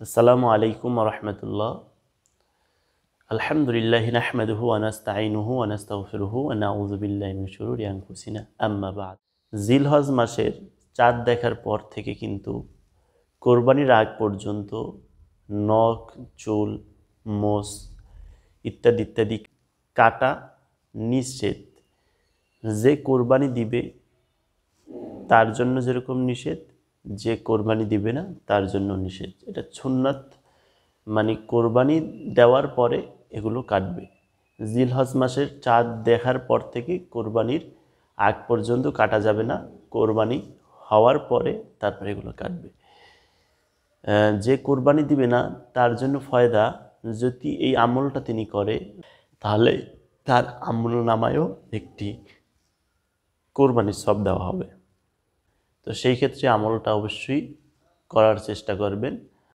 আসসালামু আলাইকুম ওয়া রাহমাতুল্লাহ। আলহামদুলিল্লাহি নাহমাদুহু ওয়া নাস্তাঈনুহু ওয়া নাস্তাগফিরুহু ওয়া নাউযু বিল্লাহি মিন শুরুরি আনফুসিনা আম্মা বা'দ। জিলহজ মাসের চাঁদ দেখার পর থেকে কিন্তু কোরবানির আগ পর্যন্ত নখ, চুল, মোষ ইত্যাদি ইত্যাদি কাটা নিষেধ। যে কোরবানি দিবে তার জন্য যেরকম নিষেধ, যে কোরবানি দিবে না তার জন্য নিষেধ। এটা সুন্নাত, মানে কোরবানি দেওয়ার পরে এগুলো কাটবে। জিলহজ মাসের চাঁদ দেখার পর থেকে কোরবানির আগ পর্যন্ত কাটা যাবে না, কোরবানি হওয়ার পরে তারপরে এগুলো কাটবে। যে কোরবানি দিবে না তার জন্য ফয়দা, যদি এই আমলটা তিনি করে তাহলে তার আমল নামায়ও একটি কোরবানির সওয়াব দেওয়া হবে। তো সেই ক্ষেত্রে আমলটা অবশ্যই করার চেষ্টা করবেন।